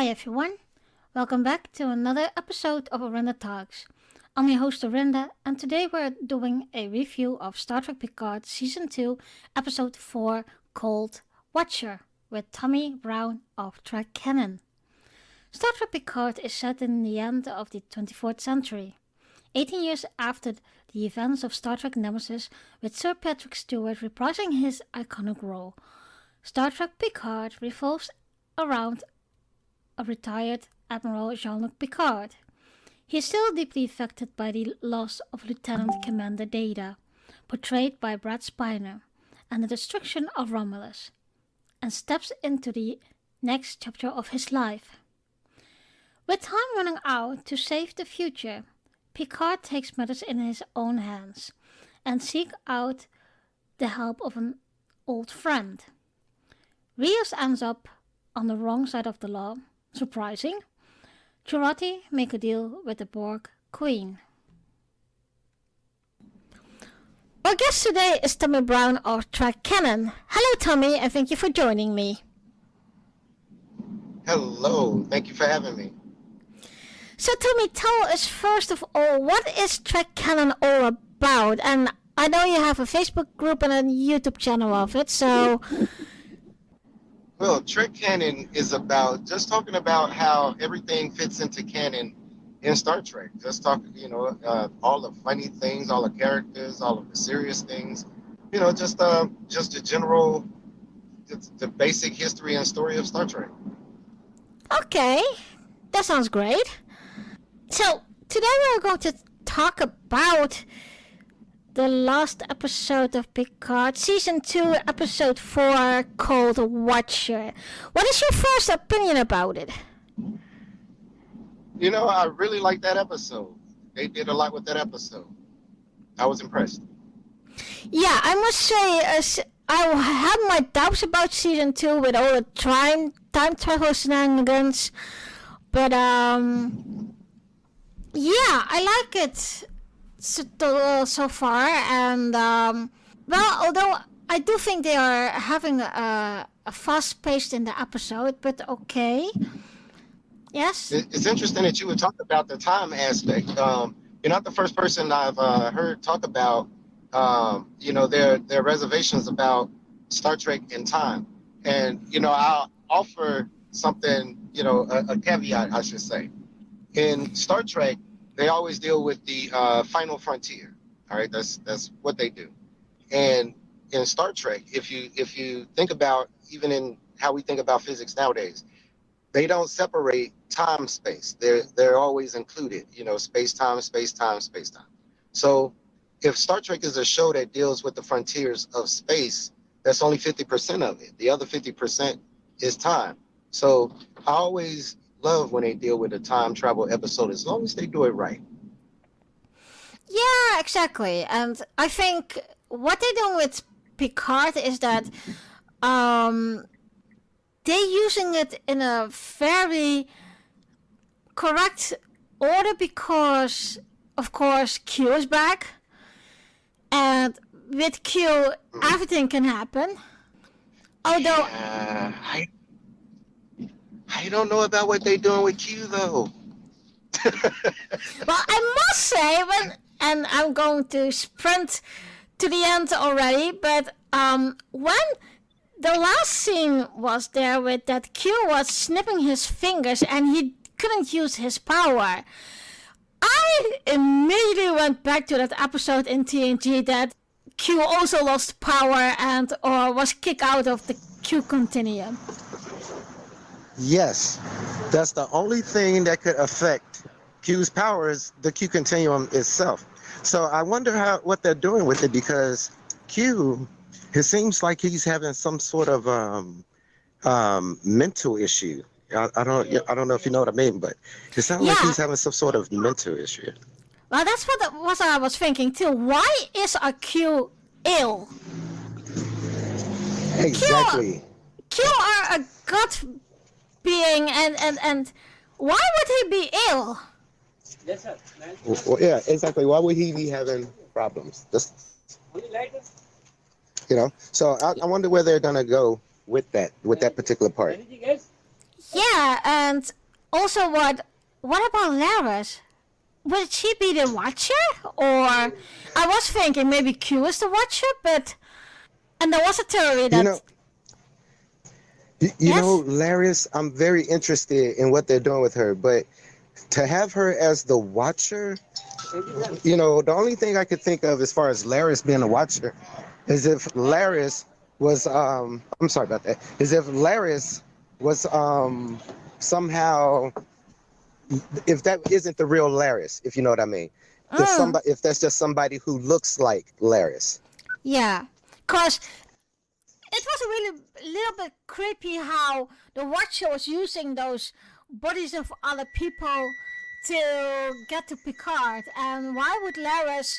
Hi everyone, welcome back to another episode of Orinda Talks. I'm your host Orinda, and today we're doing a review of Star Trek Picard Season 2, Episode 4, called Watcher, with Tommy Brown of Trek Canon. Star Trek Picard is set in the end of the 24th century, 18 years after the events of Star Trek Nemesis, with Sir Patrick Stewart reprising his iconic role. Star Trek Picard revolves around a retired Admiral Jean-Luc Picard. He is still deeply affected by the loss of Lieutenant Commander Data, portrayed by Brad Spiner, and the destruction of Romulus, and steps into the next chapter of his life. With time running out to save the future, Picard takes matters in his own hands and seeks out the help of an old friend. Rios ends up on the wrong side of the law. Surprising. Jurati make a deal with the Borg Queen. Our guest today is Tommy Brown of Trek Canon. Hello Tommy, and thank you for joining me. Hello, thank you for having me. So Tommy, tell us first of all, what is Trek Canon all about? And I know you have a Facebook group and a YouTube channel of it, so... Well, Trek Canon is about just talking about how everything fits into canon in Star Trek. Just talking, all the funny things, all the characters, all of the serious things. Just the general, the basic history and story of Star Trek. Okay, that sounds great. So today we're going to talk about the last episode of Picard, Season 2, Episode 4, called Watcher. What is your first opinion about it? I really like that episode. They did a lot with that episode. I was impressed. Yeah, I must say, I had my doubts about Season 2 with all the time travel shenanigans. But, yeah, I like it so far, and although I do think they are having a fast pace in the episode, but okay. Yes? It's interesting that you would talk about the time aspect. You're not the first person I've heard talk about, their reservations about Star Trek and time. And, I'll offer something, a caveat, I should say. In Star Trek, they always deal with the final frontier. All right, that's what they do. And in Star Trek, if you think about, even in how we think about physics nowadays, they don't separate time space. They're always included. Space time. So if Star Trek is a show that deals with the frontiers of space, that's only 50% of it. The other 50% is time. So I always love when they deal with a time travel episode, as long as they do it right. Yeah, exactly. And I think what they do with Picard is that they're using it in a very correct order because, of course, Q is back. And with Q, everything can happen. Although... I don't know about what they're doing with Q, though. Well, I must say, and I'm going to sprint to the end already, but when the last scene was there with that Q was snipping his fingers and he couldn't use his power, I immediately went back to that episode in TNG that Q also lost power or was kicked out of the Q continuum. Yes, that's the only thing that could affect Q's power is the Q continuum itself. So I wonder what they're doing with it, because Q, it seems like he's having some sort of mental issue. I don't know if you know what I mean, but it sounds like he's having some sort of mental issue. Well, that's what I was thinking too. Why is our Q ill? Exactly. Q are a god being, and why would he be ill? Yes, sir. Well, yeah, exactly. Why would he be having problems? So I wonder where they're gonna go with that particular part. Yeah, and also what about Laris? Would she be the Watcher? Or I was thinking maybe Q is the Watcher, but and there was a theory You know, that yes, Larius, I'm very interested in what they're doing with her, but to have her as the Watcher, the only thing I could think of as far as Laris being a Watcher is if Laris was, I'm sorry about that, is if Laris was somehow, if that isn't the real Laris, if you know what I mean. mm, If that's just somebody who looks like Laris. yeah, cause it was really a little bit creepy how the Watcher was using those bodies of other people to get to Picard, and why would Laris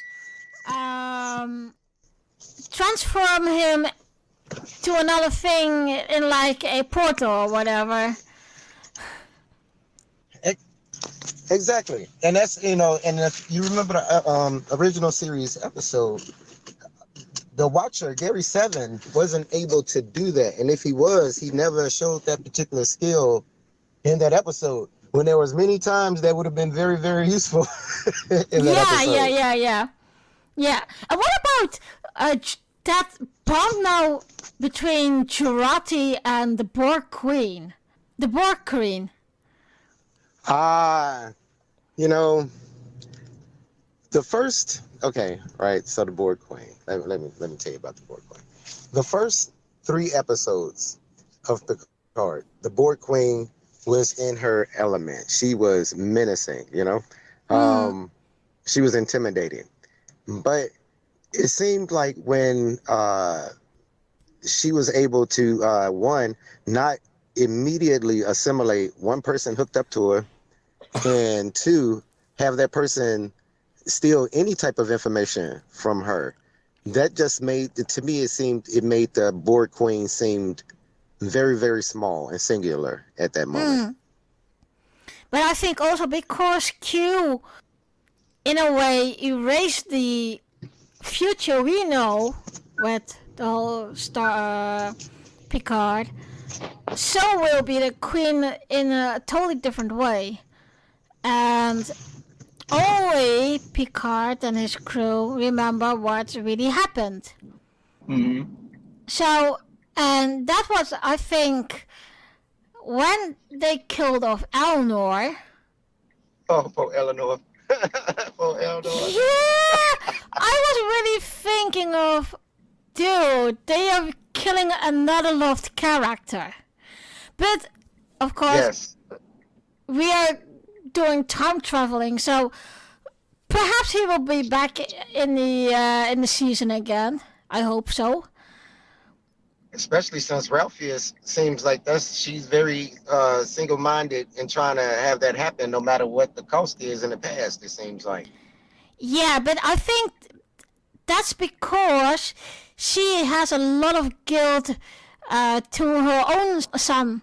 um, transform him to another thing in like a portal or whatever? Exactly, and that's and if you remember the original series episode, the Watcher Gary Seven wasn't able to do that, and if he was, he never showed that particular skill in that episode. When there was many times that would have been very very useful in that Yeah, yeah, episode. yeah, yeah, yeah. And what about that bond now between Jurati and the Borg Queen? The Borg Queen. Ah, you know, the first okay, right. So the Borg Queen. Let me tell you about the Borg Queen. The first 3 episodes of Picard, the Borg Queen was in her element. She was menacing, Hmm. she was intimidating. But it seemed like when she was able to, one, not immediately assimilate one person hooked up to her, and two, have that person steal any type of information from her. That just to me, it made the Borg Queen seemed very, very small and singular at that moment. Hmm. But I think also because Q, in a way, erased the future we know with the whole Star Picard, so will be the Queen in a totally different way. And only Picard and his crew remember what really happened. Mm-hmm. So, and that was, I think, when they killed off Eleanor. Oh, poor Eleanor. Poor Eleanor. Yeah, I was really thinking of, dude, they are killing another loved character. But, of course, Yes. we are doing time traveling, so perhaps he will be back in the season again. I hope so. Especially since Ralphie seems like she's very single-minded in trying to have that happen no matter what the cost is in the past, it seems like. Yeah, but I think that's because she has a lot of guilt to her own son.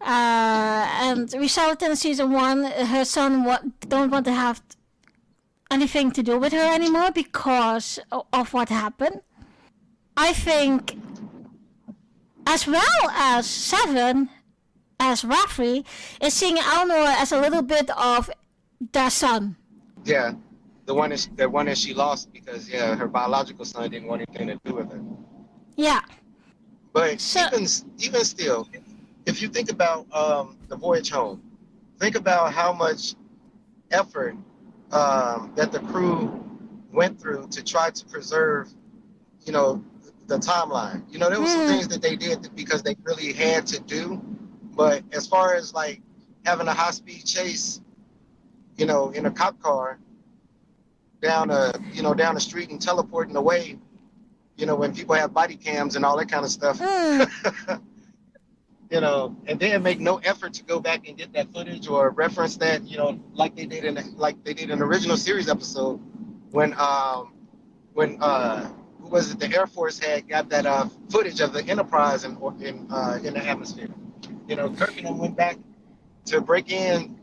And we saw it in season 1. Her son don't want to have anything to do with her anymore because of what happened. I think, as well as Seven, as Raffy, is seeing Eleanor as a little bit of their son. Yeah, the one that she lost because her biological son didn't want anything to do with her. Yeah. But So, even still, if you think about the voyage home, think about how much effort that the crew went through to try to preserve, you know, the timeline. There were some things that they did because they really had to do. But as far as like having a high speed chase, in a cop car down the street and teleporting away, when people have body cams and all that kind of stuff, and then make no effort to go back and get that footage or reference that, like they did in the original series episode when who was it? The Air Force had got that footage of the Enterprise in the atmosphere. Kirk and them went back to break in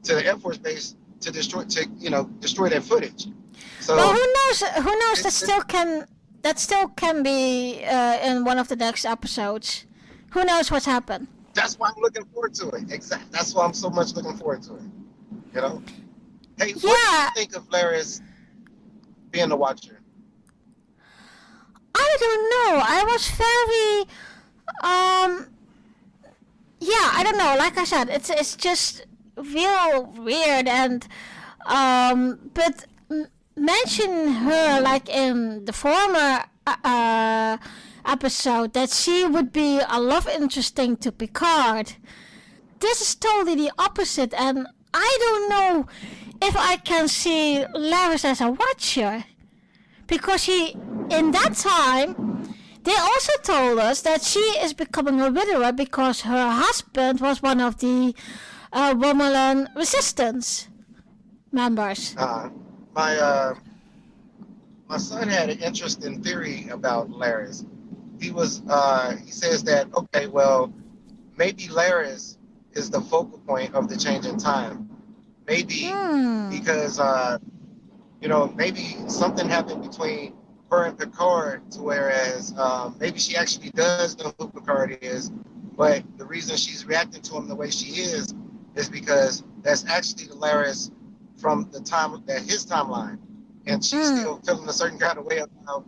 to the Air Force base to destroy that footage. well, So who knows? Who knows? it's, That still can be in one of the next episodes. Who knows what's happened? That's why I'm looking forward to it. Exactly. That's why I'm so much looking forward to it. You know. Hey, what do you Yeah, think of Laris being the Watcher? I don't know. I was very um yeah, I don't know. Like I said, it's just real weird and but mention her like in the former episode that she would be a love interesting to Picard. This is totally the opposite, and I don't know if I can see Laris as a watcher because she in that time they also told us that she is becoming a widower because her husband was one of the Romulan resistance members. My my son had an interesting theory about Laris. He says that okay, well, maybe Laris is the focal point of the change in time. Maybe Hmm. because maybe something happened between her and Picard, to whereas maybe she actually does know who Picard is, but the reason she's reacting to him the way she is because that's actually the Laris from the time that his timeline, and she's Hmm. still feeling a certain kind of way about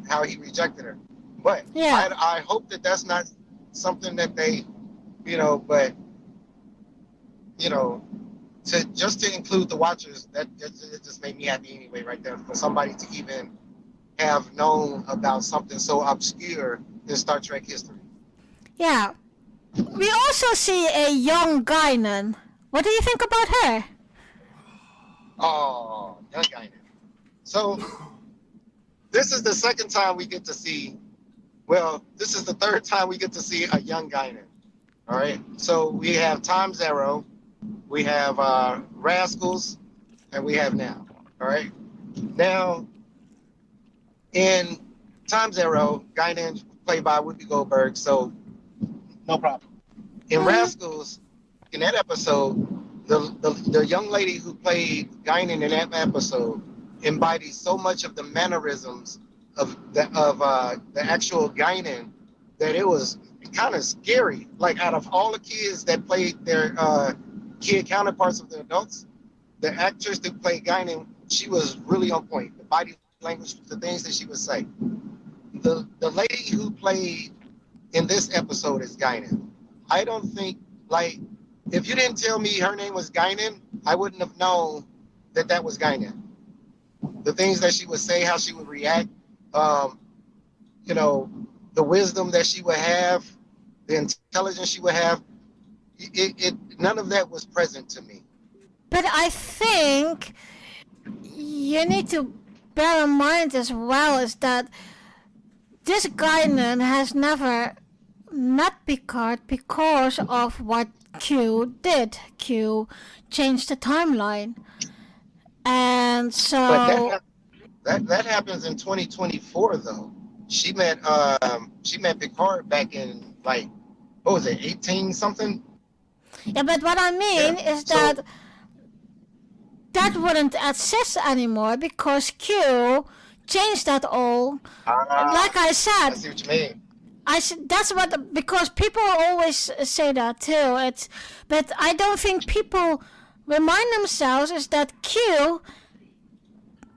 how he rejected her. But Yeah. I hope that that's not something that they but you know to include the watchers, it just made me happy anyway, right there, for somebody to even have known about something so obscure in Star Trek history. Yeah. We also see a young Guinan. What do you think about her? Oh, young guy. So this is the second time we get to see. Well, this is the third time we get to see a young Guinan. All right. So we have Time Zero, we have Rascals, and we have now. All right. Now in Time Zero, Guinan played by Whoopi Goldberg, so no problem. In Hmm. Rascals, in that episode, the young lady who played Guinan in that episode embodies so much of the mannerisms of the actual Guinan that it was kind of scary. Like out of all the kids that played their kid counterparts of the adults, the actress that played Guinan, she was really on point. The body language, the things that she would say. The lady who played in this episode is Guinan. I don't think like if you didn't tell me her name was Guinan, I wouldn't have known that that was Guinan. The things that she would say, how she would react, um, you know, the wisdom that she would have, the intelligence she would have, none of that was present to me. But I think you need to bear in mind as well is that this Guinan has never met Picard because of what Q did. Q changed the timeline. And But so, that happens in 2024 though. She met Picard back in like what was it, 18 something? yeah, but what I Yeah. mean is So that that wouldn't exist anymore because Q changed that all. ah, Like I I said, see what you mean. that's what because people always say that too. But I don't think people remind themselves is that Q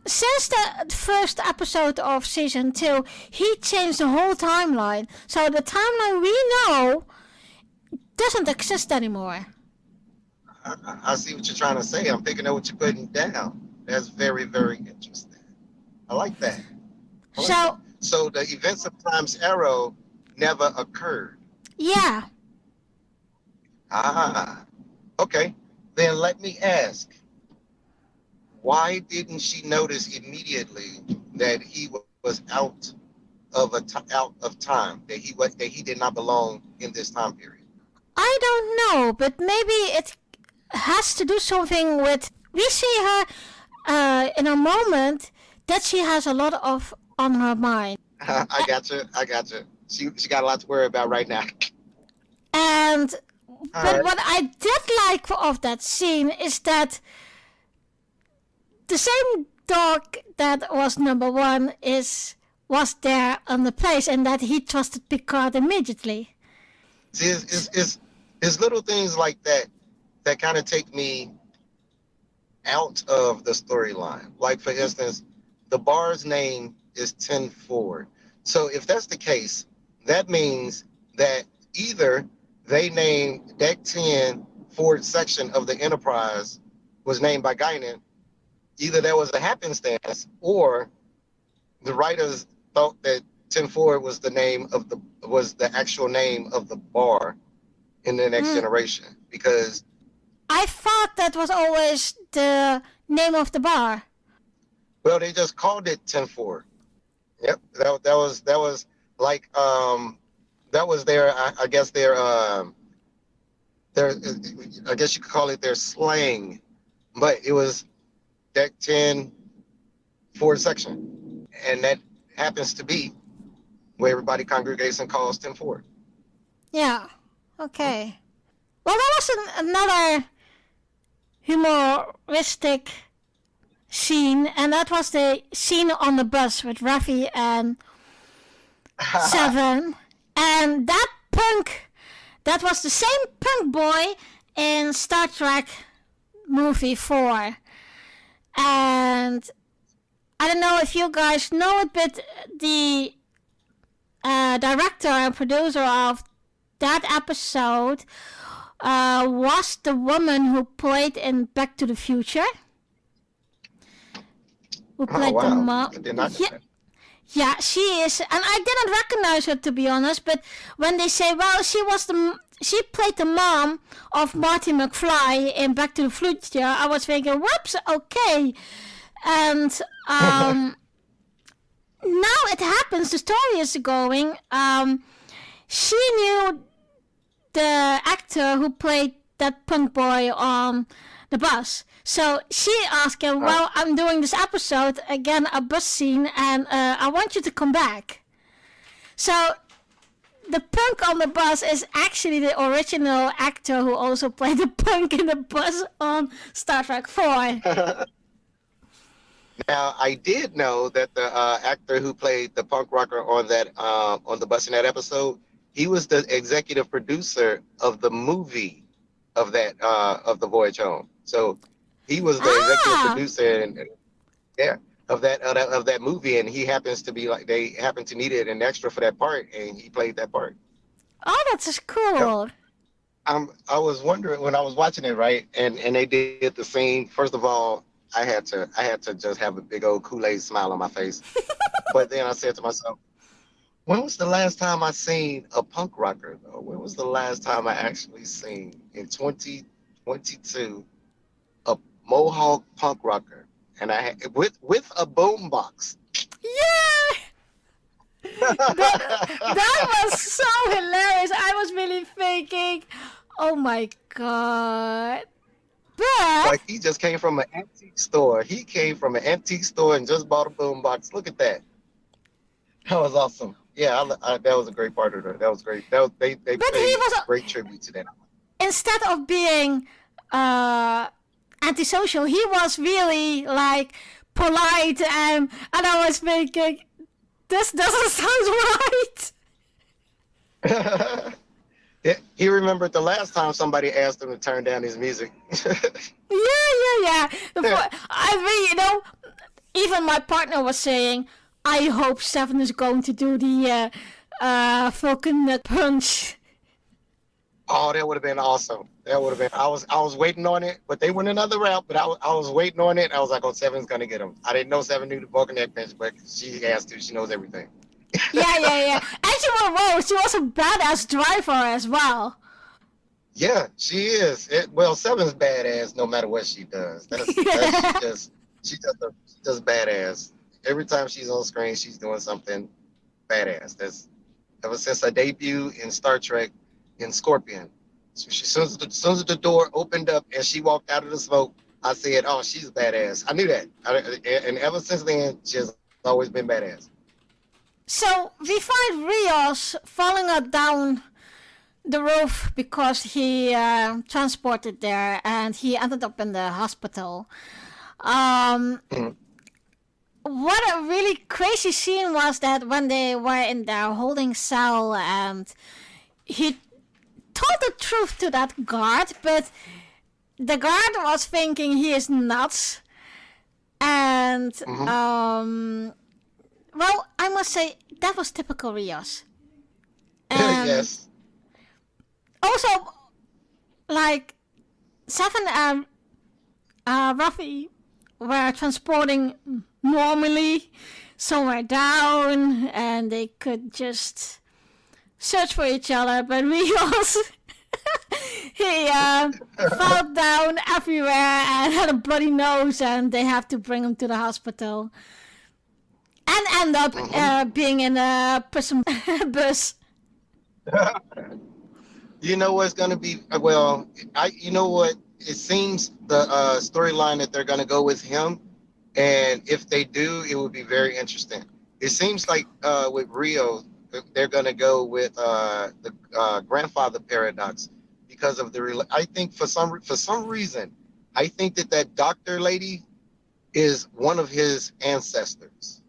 since the first episode of season 2 he changed the whole timeline. So the timeline we know doesn't exist anymore. I see what you're trying to say. I'm picking up what you're putting down. That's very, very interesting. I like that. I like that. So So the events of Time's Arrow never occurred. yeah, Ah, okay. Then let me ask, why didn't she notice immediately that he was out of time, that he did not belong in this time period? I don't know, but maybe it has to do something with. We see her in a moment that she has a lot of on her mind. I got you. I got you. She got a lot to worry about right now. And All but right. what I did like of that scene is that the same dog that was number one was there on the place, and that he trusted Picard immediately. See, it's little things like that that kind of take me out of the storyline. Like, for instance, the bar's name is 10-4. So if that's the case, that means that either they named Deck 10 Ford section of the Enterprise was named by Guinan, either that was a happenstance or the writers thought that 10-4 was the actual name of the bar in the next Mm, generation. Because, I thought that was always the name of the bar. well, they just called it 10-4. Yep, that was like that was their, I guess their, I guess you could call it their slang, but it was Deck 10 Ford section, and that happens to be where everybody congregates and calls 10-4. Yeah. Okay. Well, that was another humoristic scene, and that was the scene on the bus with Raffi and Seven. And that was the same punk boy in Star Trek movie 4. And I don't know if you guys know it, but the director and producer of that episode was the woman who played in Back to the Future. Who Oh played the wow, mom? I did not know Yeah, that. yeah, she is, and I didn't recognize her to be honest. But when they say, well, she played the mom of Marty McFly in Back to the Future, I was thinking, whoops, okay. And now it happens. The story is going. She knew the actor who played that punk boy on the bus. So she asked him, Oh. well, I'm doing this episode, again, a bus scene, and I want you to come back. So the punk on the bus is actually the original actor who also played the punk in the bus on Star Trek 4. Now, I did know that the actor who played the punk rocker on that on the bus in that episode, he was the executive producer of the movie of that of the Voyage Home. So he was the executive Ah, producer and yeah of that movie, and he happens to be like they happen to need it an extra for that part, and he played that part. oh, that's just Yep. cool. I was wondering when I was watching it, right, and they did the scene. First of all, I had to just have a big old Kool-Aid smile on my face. But then I said to myself, when was the last time I seen a punk rocker though? When was the last time I actually seen in 2022 a Mohawk punk rocker? And I had, with a boom box. Yeah! That was so hilarious. I was really thinking, oh my god. But Like he just came from an antique store. He came from an antique store and just bought a boom box. Look at that. That was awesome. Yeah, that was a great part of it. That was great. They but he paid was great tribute to that. instead of being uh antisocial, he was really like polite, and I was thinking, this doesn't sound right. Yeah, he remembered the last time somebody asked him to turn down his music. Yeah. I mean, even my partner was saying, I hope Seven is going to do the Falcon Punch. Oh, that would have been awesome. That would have been. I was waiting on it, but they went another route. But I was waiting on it. I was like, oh, Seven's gonna get him. I didn't know Seven knew the Vulcan neck bench, but she has to. She knows everything. Yeah. And she was a badass driver as well. Yeah, she is. Well, Seven's badass no matter what she does. That's she just badass. Every time she's on screen, she's doing something badass. That's ever since her debut in Star Trek in Scorpion. So as soon as the door opened up and she walked out of the smoke, I said, "Oh, she's badass." I knew that, and ever since then, she has always been badass. So we find Rios falling down the roof because he transported there and he ended up in the hospital. Um, Mhm. what a really crazy scene was that when they were in their holding cell and he told the truth to that guard, but the guard was thinking he is nuts. And, well, I must say, that was typical Rios. And Yes. also, like, Seven and Ruffy were transporting normally somewhere down, and they could just search for each other, but Rios, he fell down everywhere and had a bloody nose, and they have to bring him to the hospital. And end up being in a prison bus. You know what's going to be, well, you know what, it seems the storyline that they're going to go with him, and if they do, it would be very interesting. It seems like with Rio, they're going to go with the grandfather paradox because of I think for some reason, I think that doctor lady is one of his ancestors.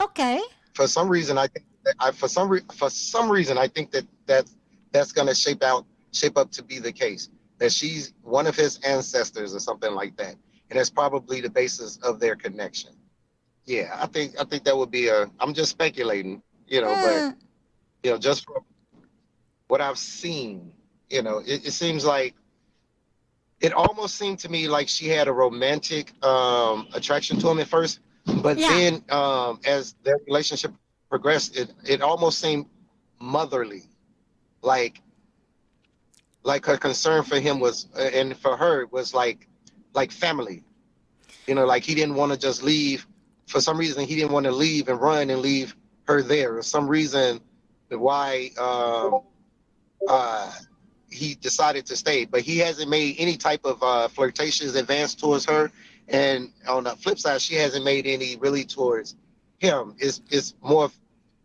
Okay. For some reason, I think that for some reason I think that's going to shape up to be the case, that she's one of his ancestors or something like that, and that's probably the basis of their connection. Yeah, I think that would be I'm just speculating, but just from what I've seen, it seems like it almost seemed to me like she had a romantic attraction to him at first, but then as their relationship progressed, it almost seemed motherly, like her concern for him was, and for her was like family, like he didn't want to just leave. For some reason, he didn't want to leave and run and leave her there. For some reason, why he decided to stay, but he hasn't made any type of flirtatious advance towards her. And on the flip side, she hasn't made any really towards him. It's more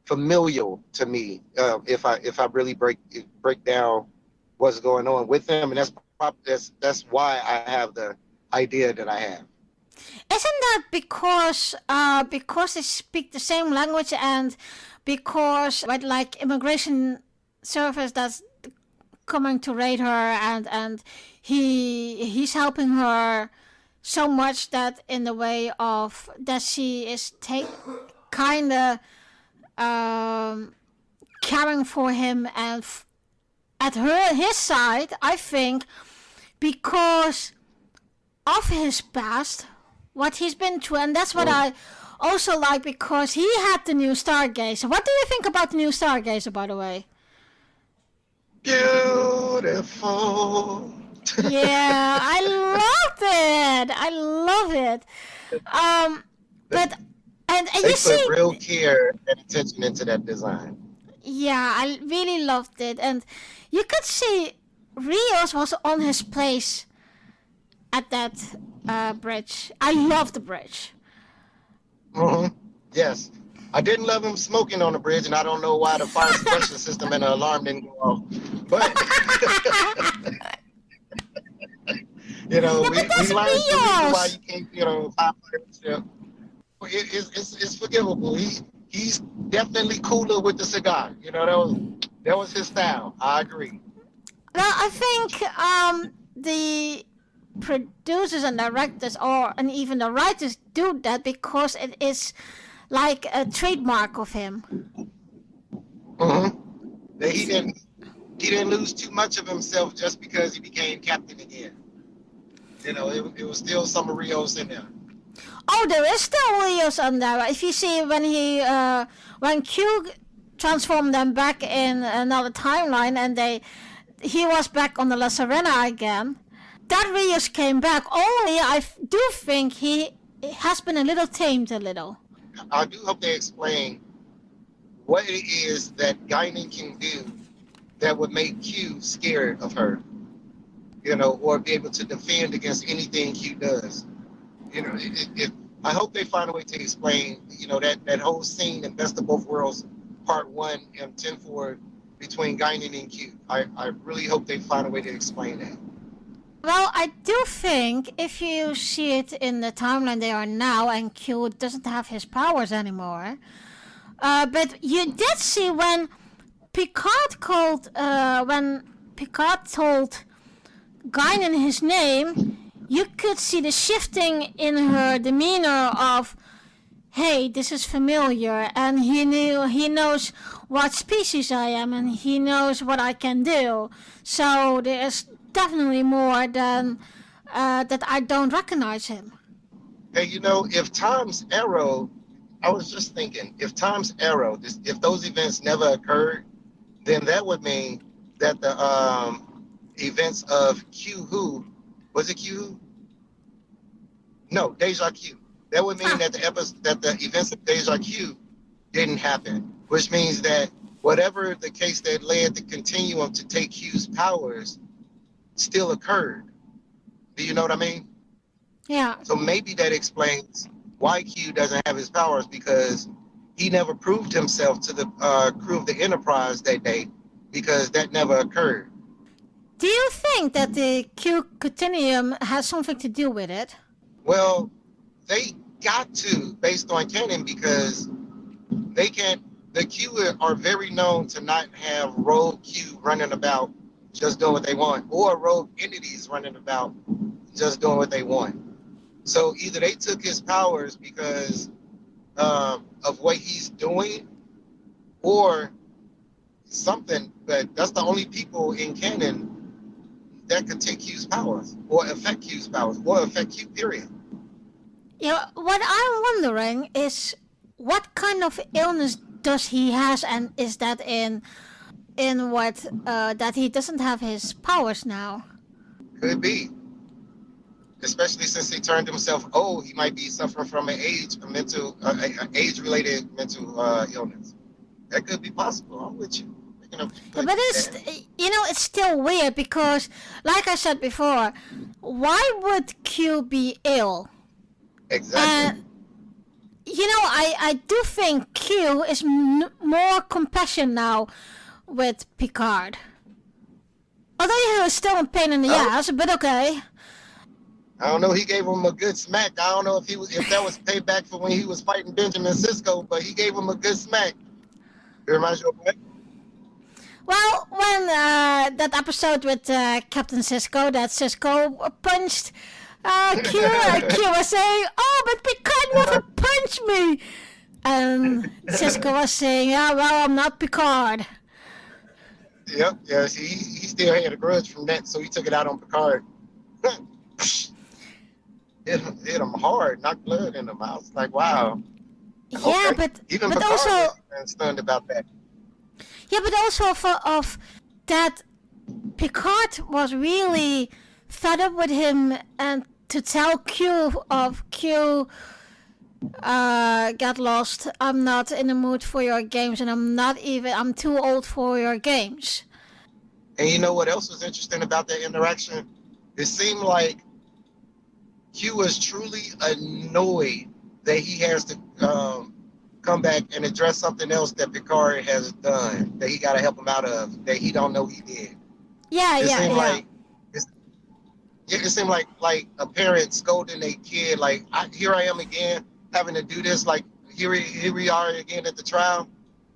familial to me if I really break down what's going on with them, and that's why I have the idea that I have. Isn't that because they speak the same language, and because with like immigration service that's coming to raid her, and he's helping her so much that in the way of that she is kind of caring for him, and at his side, I think, because of his past, what he's been through, and that's what I also like, because he had the new Stargazer. What do you think about the new Stargazer, by the way? Beautiful. Yeah, I love it. But and they you put see, real care and attention into that design. yeah, I really loved it, and you could see Rios was on his place at that bridge. I love the bridge. Yes. I didn't love him smoking on the bridge, and I don't know why the fire suppression system and the alarm didn't go off. But we learned the reason why you can't, fire suppression. It's forgivable. He's definitely cooler with the cigar. That was his style. I agree. Well, I think the producers and directors, and even the writers, do that because it is like a trademark of him. He didn't lose too much of himself just because he became captain again. It was still some of Rios in there. Oh, there is still Rios on there. If you see when Q transformed them back in another timeline, and he was back on the La Serena again, that Rios came back. Only I do think he has been a little tamed a little. I do hope they explain what it is that Guinan can do that would make Q scared of her, or be able to defend against anything Q does. I hope they find a way to explain, that whole scene in Best of Both Worlds, Part 1 and 10-4 between Guinan and Q. I really hope they find a way to explain that. Well, I do think if you see it in the timeline they are now, and Q doesn't have his powers anymore, but you did see when Picard Picard told Guinan his name, you could see the shifting in her demeanor of, hey, this is familiar, and he knows what species I am, and he knows what I can do. So there's definitely more than that I don't recognize him. Hey, if Time's arrow, I was just thinking, if Time's arrow, if those events never occurred, then that would mean that the events of Q Who, was it Q Who? No, Deja Q. That would mean that the events of Deja Q didn't happen, which means that whatever the case that led the continuum to take Q's powers still occurred. Do you know what I mean? Yeah. So maybe that explains why Q doesn't have his powers, because he never proved himself to the crew of the Enterprise that day, because that never occurred. Do you think that the Q continuum has something to do with it? Well, they got to, based on canon, because they can't. The Q are very known to not have rogue Q running about just doing what they want, or rogue entities running about just doing what they want. So either they took his powers because of what he's doing, or something. But that's the only people in canon that could take Q's powers, or affect Q's powers, or affect Q, period. Yeah, what I'm wondering is what kind of illness does he has, and is that in what that he doesn't have his powers now? Could be, especially since he turned himself old. He might be suffering from an age-related mental illness. That could be possible. I'm with you. But it's it's still weird because, like I said before, why would Q be ill? Exactly. I do think Q is more compassion now with Picard. Although he was still in pain in the ass, but okay. I don't know. He gave him a good smack. I don't know if that was payback for when he was fighting Benjamin Sisko, but he gave him a good smack. It reminds you of what? Well, when that episode with Captain Sisko, that Sisko punched Q was saying, "Oh, but Picard never punched me," and Sisko was saying, "Yeah, well, I'm not Picard." Yep. Yeah. See, he still had a grudge from that, so he took it out on Picard. hit him hard, knocked blood in him. I was like, wow. Yeah, okay. but even but Picard also was stunned about that. Yeah, but also of that Picard was really fed up with him, and to tell Q get lost, I'm not in the mood for your games, and I'm too old for your games. And you know what else was interesting about that interaction? It seemed like Q was truly annoyed that he has to come back and address something else that Picard has done, that he got to help him out of, that he don't know he did. It seemed like a parent scolding a kid, like, here I am again, having to do this, like, here we are again at the trial.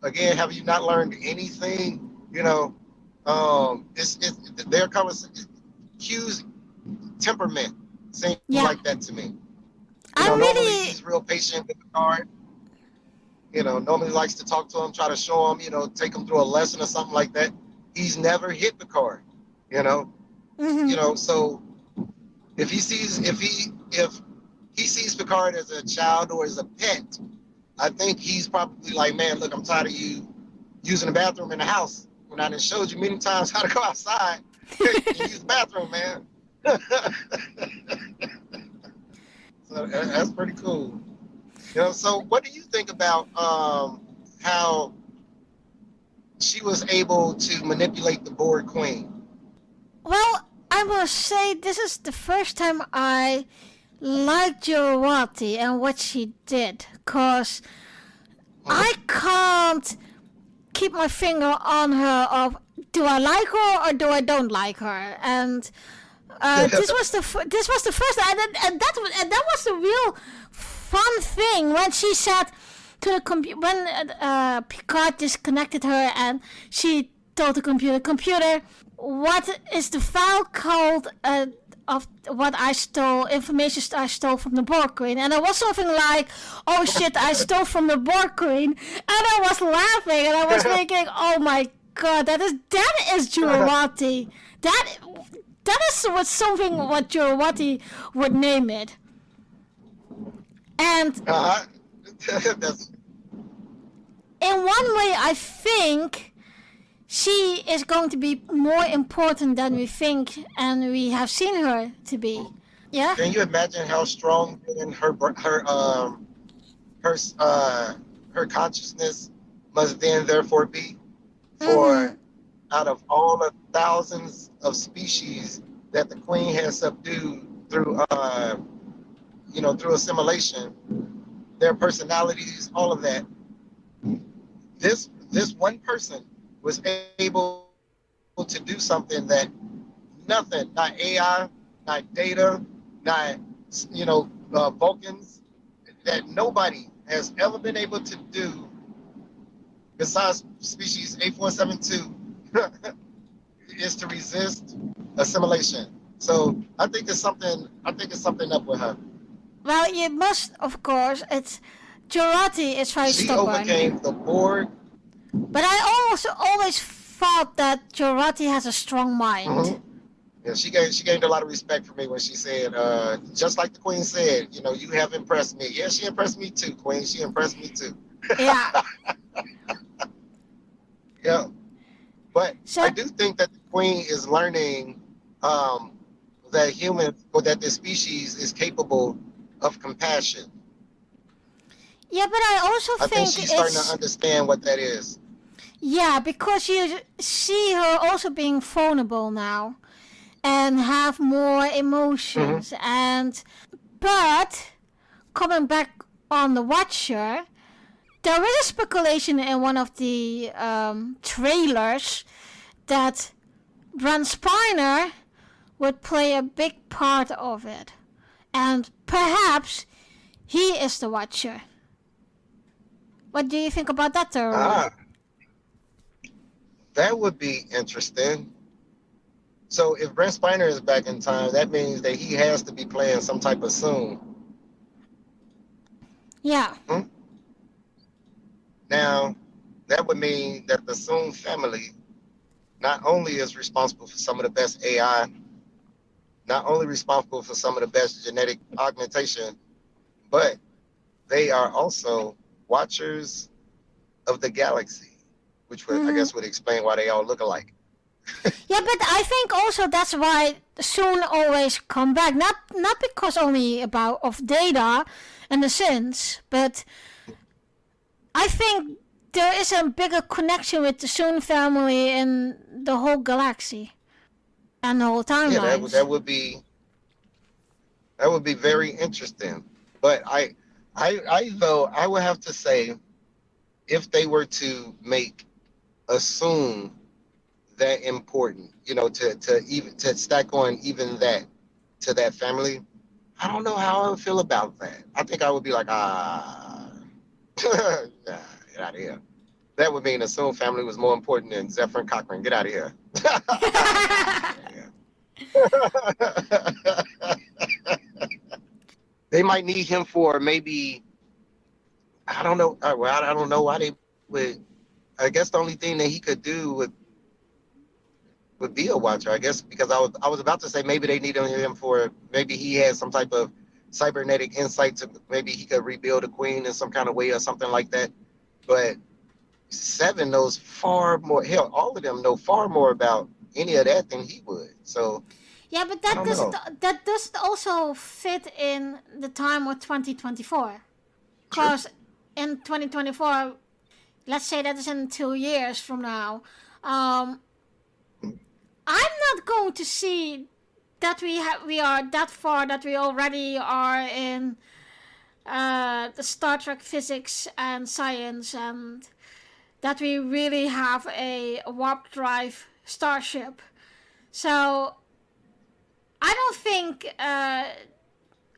Again, have you not learned anything? It's their conversation. Q's temperament seems like that to me. Normally he's real patient with Picard. Normally likes to talk to him, try to show him, take him through a lesson or something like that. He's never hit Picard, Mm-hmm. So if he sees Picard as a child or as a pet, I think he's probably like, man, look, I'm tired of you using the bathroom in the house when I done showed you many times how to go outside and use the bathroom, man. So that's pretty cool. So what do you think about how she was able to manipulate the Borg Queen? Well, I must say this is the first time I liked Jawati and what she did, because I can't keep my finger on her of, do I like her or do I don't like her? And this was the first, and that was the real fun thing when she said to the computer, when Picard disconnected her and she told the computer, what is the file called of what I stole, information I stole from the Borg Queen, and it was something like, "Oh shit, I stole from the Borg Queen," and I was laughing, and I was thinking, "Oh my god, that is Jurati. That is what Jurati would name it." And That's, in one way, I think she is going to be more important than we think and we have seen her to be. Yeah? can you imagine how strong in her consciousness must then therefore be Mm-hmm. for out of all the thousands of species that the queen has subdued through through assimilation, their personalities, all of that. This one person was able to do something that nothing, not AI, not data, not Vulcans, that nobody has ever been able to do besides species A472 is to resist assimilation. So I think it's something. I think it's something up with her. Well, you must, of course. It's Jurati is very She stubborn. overcame the Borg. But I also always thought that Jurati has a strong mind. Mhm. Yeah, she gained a lot of respect for me when she said, just like the Queen said, you have impressed me. Yeah, she impressed me too, Queen. She impressed me too. Yeah. Yeah, but So I do think that the Queen is learning that humans or that the species is capable of compassion. yeah, but I also I think think she's starting to it's understand what that is. yeah, because you see her also being vulnerable now and have more Hmm. emotions and but coming back on the Watcher, there is a speculation in one of the trailers that Brent Spiner would play a big part of it. And perhaps he is the Watcher. What do you think about that theory? Ah, that would be interesting. So if Brent Spiner is back in time, that means that he has to be playing some type of Soon. Yeah. Hmm? Now, that would mean that the Soon family not only is responsible for some of the best AI, not only responsible for some of the best genetic augmentation, but they are also watchers of the galaxy, which would, I Mm-hmm. guess, would explain why they all look alike. Yeah, but I think also that's why soon always come back. Not because only about of data and the sins, but I think there is a bigger connection with the Soon family in the whole galaxy and the whole Yeah, timelines. that would be very interesting. But I though I would have to say if they were to make assume that important, to even to stack on even that to that family, I don't know how I would feel about that. I think I would be like, nah, get out of here. That would mean the Soon family was more important than Zephyr and Cochrane. Get out of here. They might need him for maybe I don't know. Well, I don't know why they would. I guess the only thing that he could do would be a watcher. I guess because I was about to say maybe they needed him for maybe he had some type of cybernetic insight to maybe he could rebuild a queen in some kind of way or something like that. But Seven knows far more. Hell, all of them know far more about any of that than he would. So Yeah, but I that don't doesn't know. that doesn't also fit in the time of 2024. True. Cause in 2024, let's say that is in 2 years from now, um, I'm not going to see that we are that far that we already are in the Star Trek physics and science and that we really have a warp drive starship. So I don't think.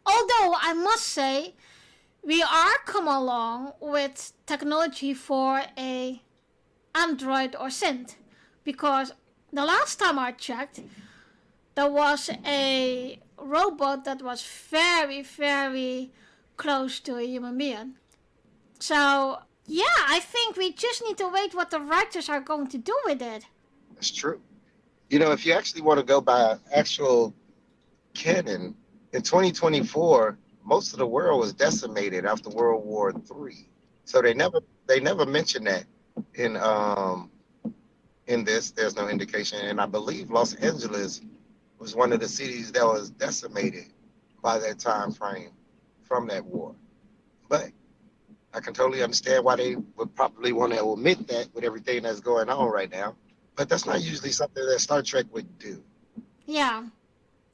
Although I must say, we are come along with technology for a Android or synth, because the last time I checked, there was a robot that was very, very close to a human being. So, yeah, I think we just need to wait what the writers are going to do with it. That's true. You know, if you actually want to go by actual canon, in 2024, most of the world was decimated after World War III. So they never mentioned that in in this. There's no indication, and I believe Los Angeles was one of the cities that was decimated by that time frame from that war. But I can totally understand why they would probably want to omit that with everything that's going on right now. But that's not usually something that Star Trek would do. Yeah.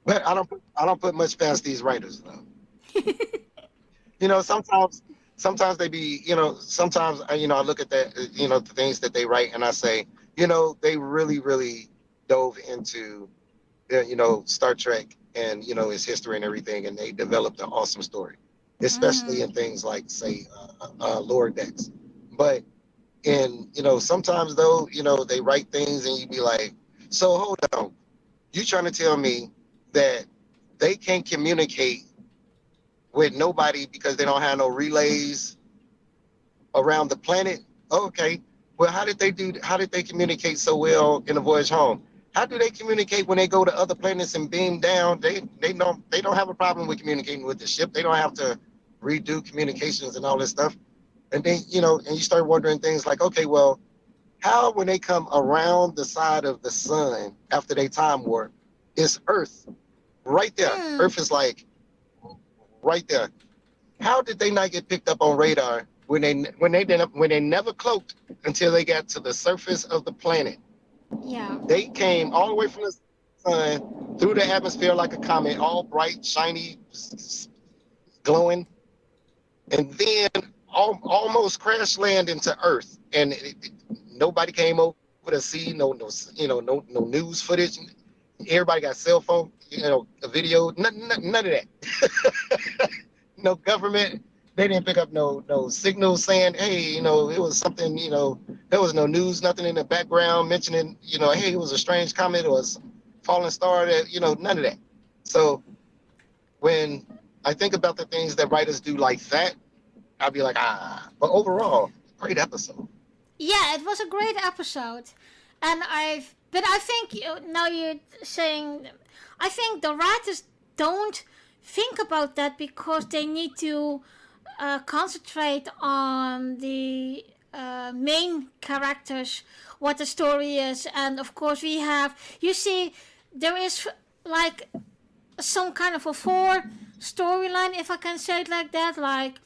But I don't put much past these writers though. You know, sometimes they be, sometimes I look at that, the things that they write and I say, they really dove into Star Trek and its history and everything, and they developed an awesome story, especially Mm. in things like say lower decks. But in sometimes though, they write things and you be like, so hold on, you trying to tell me that they can't communicate with nobody because they don't have no relays around the planet? Okay, well, how did they communicate so well in the voyage home? How do they communicate when they go to other planets and beam down? They don't have a problem with communicating with the ship. They don't have to redo communications and all this stuff. And then and you start wondering things like, okay, well, how when they come around the side of the sun after they time warp, it's Earth right there. Mm. Earth is like right there. How did they not get picked up on radar when they never cloaked until they got to the surface of the planet? Yeah. They came all the way from the sun through the atmosphere like a comet, all bright, shiny, glowing, and then almost crash land into Earth. And nobody came over to see no news footage. Everybody got cell phone, a video, none of that. No government. They didn't pick up no signal saying, hey, it was something, there was no news, nothing in the background mentioning, hey, it was a strange comet or a falling star, that, none of that. So when I think about the things that writers do like that, I'll be like, ah. But overall, great episode. Yeah, it was a great episode. But I think now you're saying, I think the writers don't think about that because they need to concentrate on the main characters, what the story is, and of course you see, there is like some kind of a four storyline, if I can say it like that, like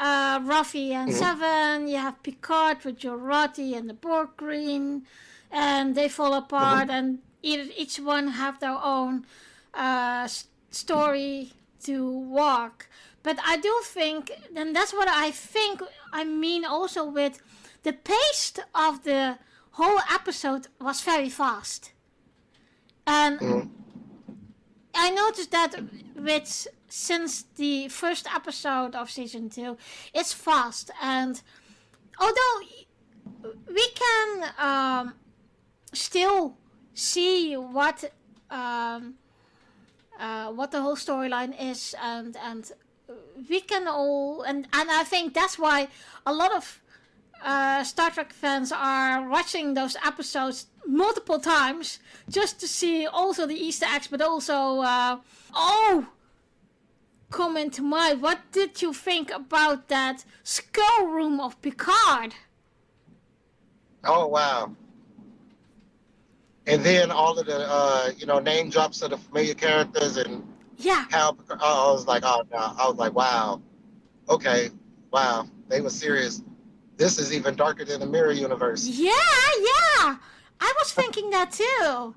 Ruffy and Mm-hmm. Seven. You have Picard with Jurati and the Borg Green, and they fall apart, Mm-hmm. and each one have their own story to walk. But I do think, and that's what I think. I mean, also with the pace of the whole episode was very fast, and Mm-hmm. I noticed that with since the first episode of season 2, it's fast, and although we can still see what the whole storyline is, and we can all, and I think that's why a lot of Star Trek fans are watching those episodes multiple times just to see also the Easter eggs, but also oh, comment to my, what did you think about that skull room of Picard? Oh, wow. And then all of the name drops of the familiar characters and Yeah, how I was like, oh no, I was like, wow, okay, wow, they were serious. This is even darker than the mirror universe. yeah, yeah. I was thinking that too.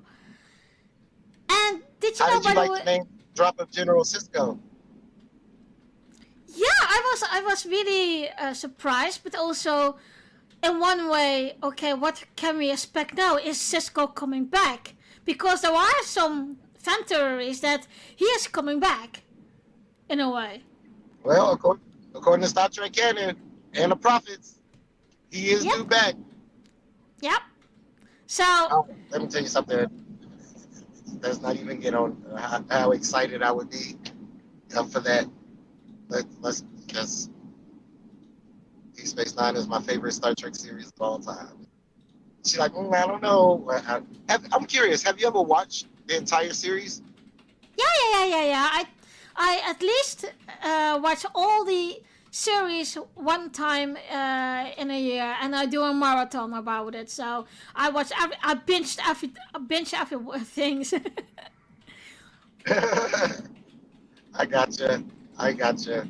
And did you How know, did you by the like way? the name drop of General Cisco? Yeah, I was really surprised, but also in one way, okay, what can we expect now? Is Cisco coming back? Because there are some fan theories that he is coming back, in a way. Well, according to Star Trek canon and the prophets, he is due Yep, back. yep. So Oh, let me tell you something. Let's not even get on how excited I would be for that. Let's Deep Space Nine is my favorite Star Trek series of all time. She's like, I don't know. I'm curious. Have you ever watched the entire series? yeah. I at least watch all the series one time in a year, and I do a marathon about it. So I binge every things. I gotcha. I gotcha.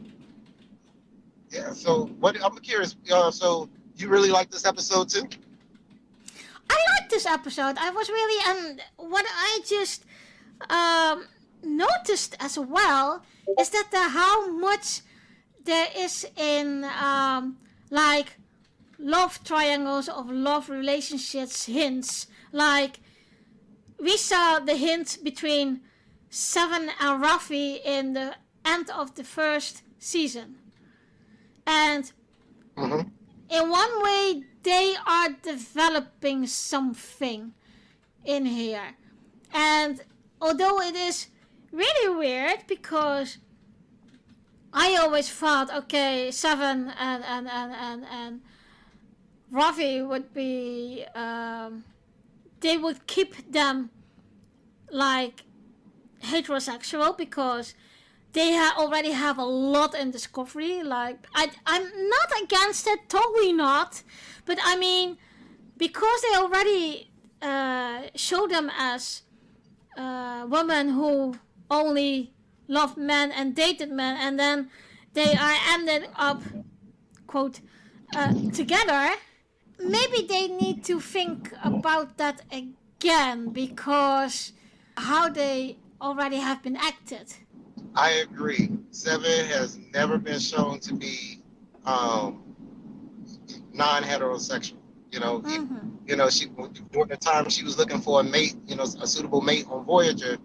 Yeah. So what? I'm curious. So you really like this episode too? I like this episode. I was really and what I just um, noticed as well is that how much there is in like love triangles of love relationships hints. Like we saw the hint between Seven and Rafi in the end of the first season, and Mm-hmm. in one way they are developing something in here. And although it is really weird because I always thought, okay, Seven and Ravi would be, they would keep them like heterosexual because they already have a lot in Discovery. Like, I'm not against it, totally not. But I mean, because they already show them as women who only loved men and dated men, and then they are ended up, quote, together, maybe they need to think about that again because how they already have been acted. I agree. Seven has never been shown to be um, non-heterosexual. You know, Mm-hmm. she during the time she was looking for a mate, a suitable mate on Voyager.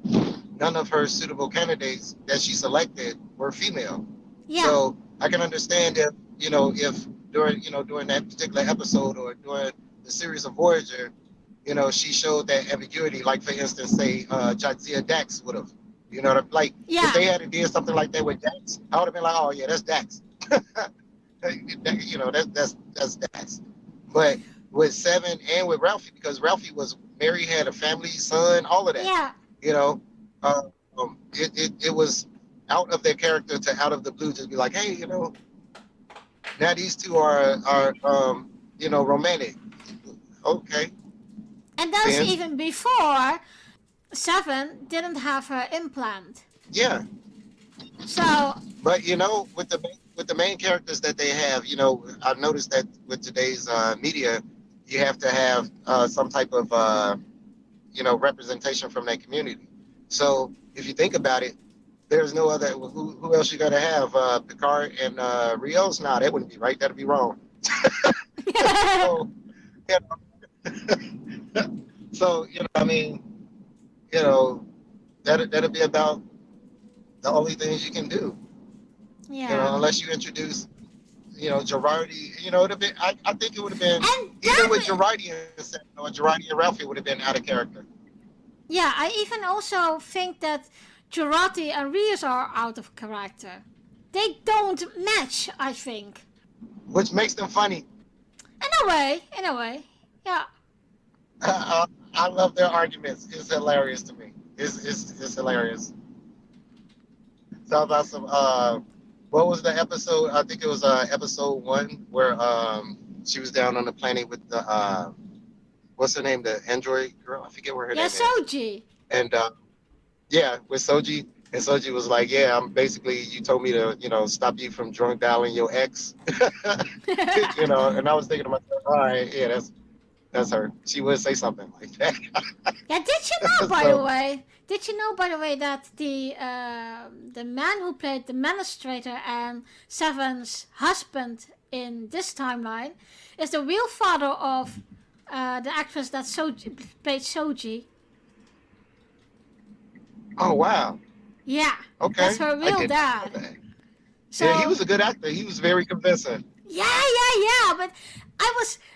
None of her suitable candidates that she selected were female. Yeah, So I can understand if during that particular episode or during the series of Voyager, she showed that ambiguity. Like for instance, say Jadzia Dax would have, like if yeah, they had did something like that with Dax, I would have been like, oh yeah, that's Dax. That's Dax. But with Seven and with Ralphie, because Ralphie was married, had a family, son, all of that, yeah. you know, uh, it was out of their character to out of the blue to be like, hey, now these two are romantic. Okay, And that's then even before Seven didn't have her implant. yeah. So, But with the main characters that they have, I've noticed that with today's media, you have to have some type of representation from that community. So if you think about it, there's no other. Who else you got to have? Picard and Rios? Nah, that wouldn't be right. That'd be wrong. So, you so I mean, you know, that'll be about the only things you can do. yeah. Unless you introduce, Girardi. I think it would have been And even with that, Girardi Girardi and Ralphie would have been out of character, yeah, I even also think that Jurati and Rios are out of character. They don't match, I think. which makes them funny. In a way, yeah. I love their arguments. It's hilarious to me. It's hilarious. Talk about some. What was the episode? I think it was episode one where she was down on the planet with the what's her name? The android girl. I forget what her Yeah, name is. Soji. And yeah, with Soji. And Soji was like, "Yeah, I'm basically. You told me to, stop you from drunk dialing your ex, Yeah, And I was thinking to myself, all right, yeah, that's her. She would say something like that. did you know, by the So, way? Did you know, by the way, that the man who played the administrator and Seven's husband in this timeline is the real father of the actress that played Soji? oh wow, Yeah, okay, that's her I real didn't know dad. that. Yeah, he So was a good actor. He was very convincing. yeah. But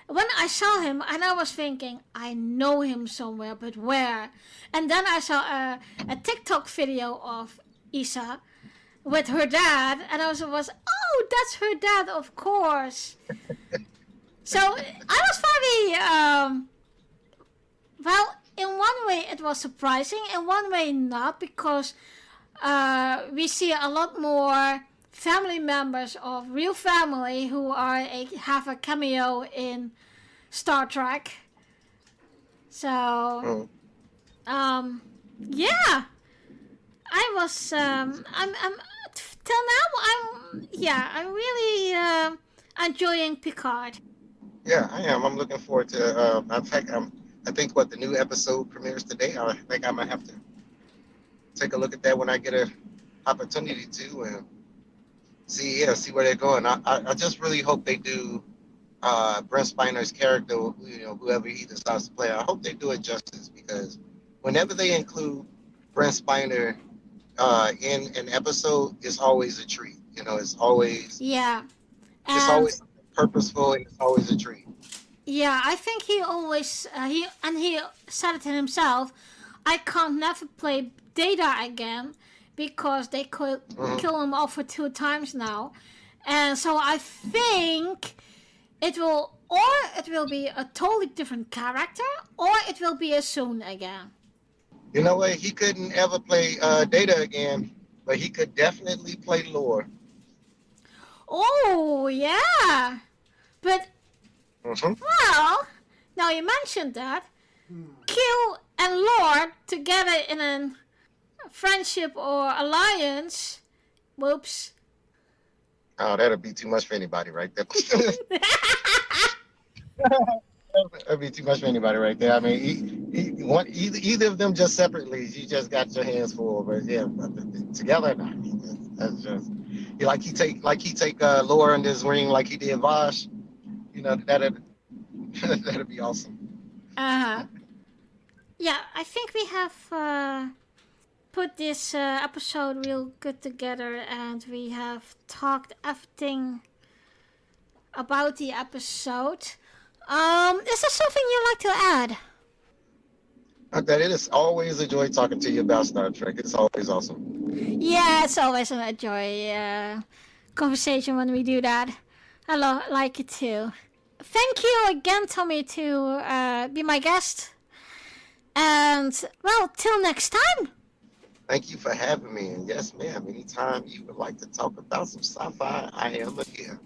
when I saw him, and I was thinking, I know him somewhere, but where? And then I saw a TikTok video of Isa with her dad, and I was, oh, that's her dad, of course. So I was very well. In one way, it was surprising. In one way, not, because we see a lot more family members of real family who have a cameo in Star Trek. So, Mm. yeah, I was. Till now, I'm really enjoying Picard. Yeah, I am. I'm looking forward to. In fact, I think what the new episode premieres today. I think I might have to take a look at that when I get a opportunity to, and see where they're going. I just really hope they do Brent Spiner's character, whoever he decides to play. I hope they do it justice, because whenever they include Brent Spiner in an episode, it's always a treat. It's always Yeah, it's and always purposeful, and it's always a treat. yeah, I think he always he said it himself. I can't never play Data again because they could Hmm. kill him off for 2 times now, and so I think it will be a totally different character, or it will be a Soon again. You know what? He couldn't ever play Data again, but he could definitely play Lore. Oh yeah, but Hmm. well, now you mentioned that Q and Lord together in a friendship or alliance. Whoops. Oh, that'd be too much for anybody right there. That'd be too much for anybody right there. I mean, either of them just separately, you just got your hands full. But yeah, but together, nah, that's just he take Laura in this ring like he did Vosh. That'd that'd be awesome. Uh, yeah, I think we have put this episode real good together, and we have talked everything about the episode. Is there something you'd like to add? That it is always a joy talking to you about Star Trek. It's always awesome. Yeah, it's always a joy conversation when we do that. Like it too. Thank you again, Tommy, to be my guest. And, well, till next time. Thank you for having me. And yes, ma'am, anytime you would like to talk about some sci-fi, I am here.